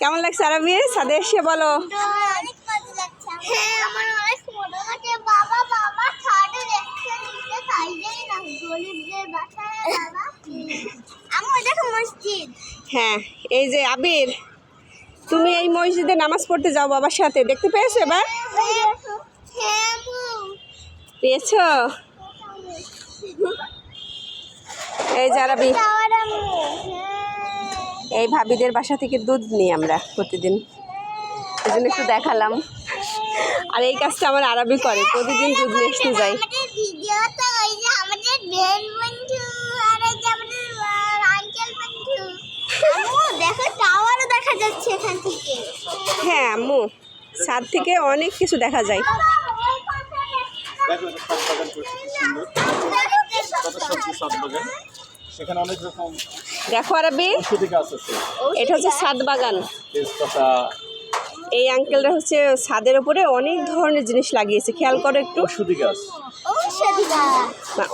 কেমন লাগছে আরবি ছাদে এসে বলো? হ্যাঁ, এই যে আবির, তুমি এই মসজিদে নামাজ পড়তে যাও বাবার সাথে, দেখতে পেয়েছো এবার? পেয়েছো? এই যে আরবি, এই ভাবিদের বাসা থেকে দুধ নিই আমরা প্রতিদিন, এই জন্য একটু দেখালাম। আর এই কাজটা আমার আরবি করে, প্রতিদিন দুধ নিয়ে আসতে যায়। হ্যাঁ আম্মু, ছাদ থেকে অনেক কিছু দেখা যায়। সেখানে অনেক রকম দেখো আরবি, ঔষধি গাছ আছে। এটা হচ্ছে ছাদ বাগান। তেজপাতা, এই আঙ্কেলরা হচ্ছে ছাদের উপরে অনেক ধরনের জিনিস লাগিয়েছে, খেয়াল করো একটু। ঔষধি গাছ,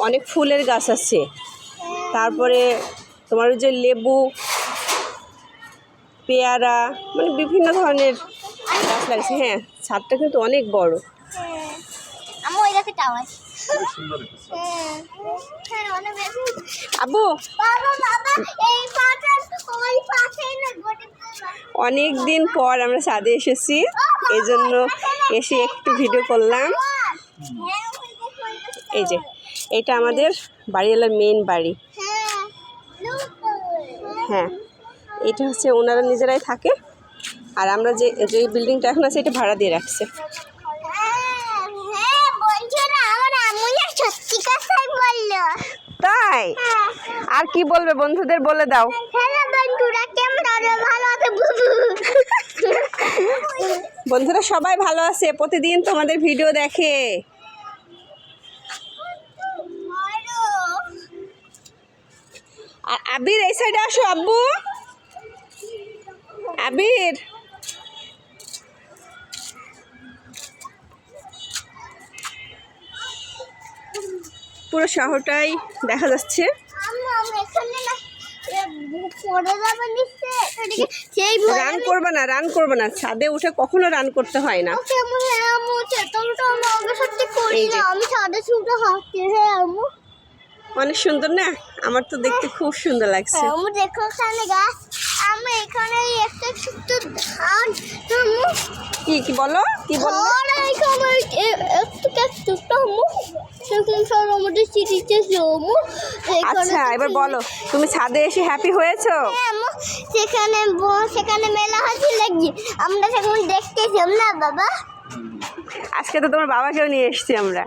অনেক ফুলের গাছ আছে, তারপরে তোমার ওই যে লেবু, পেয়ারা, মানে বিভিন্ন ধরনের গাছ লাগছে। হ্যাঁ, ছাদটা কিন্তু অনেক বড়। খুব সুন্দর একটা আব্বু, অনেক দিন পর আমরা ছাদে এসেছি, এই জন্য এসে একটু ভিডিও করলাম। এই যে এটা আমাদের বাড়িওয়ালার মেইন বাড়ি। হ্যাঁ, এটা হচ্ছে ওনারা নিজেরাই থাকে, আর আমরা যে যে বিল্ডিংটা এখন আছে এটা ভাড়া দিয়ে রাখছে। তাই? আর কি বলবে বন্ধুদের, বলে দাও। বন্ধুরা সবাই ভালো আছে, প্রতিদিন তোমাদের ভিডিও দেখে। আর আবির এই সাইডে আসো, আব্বু আবির, পুরো শহরটাই দেখা যাচ্ছে। রান করবে না, রান করবে না, ছাদে উঠে কখনো রান করতে হয় না। অনেক সুন্দর না? আমার তো দেখতে খুব সুন্দর লাগছে। কি কি বলো, কি বলো? আচ্ছা এবার বলো, তুমি ছাদে এসে হ্যাপি হয়েছো? সেখানে মেলা হাসি লাগছে, আমরা সেখানে দেখতেছিলাম না বাবা। আজকে তো তোমার বাবাকেও নিয়ে এসেছি আমরা।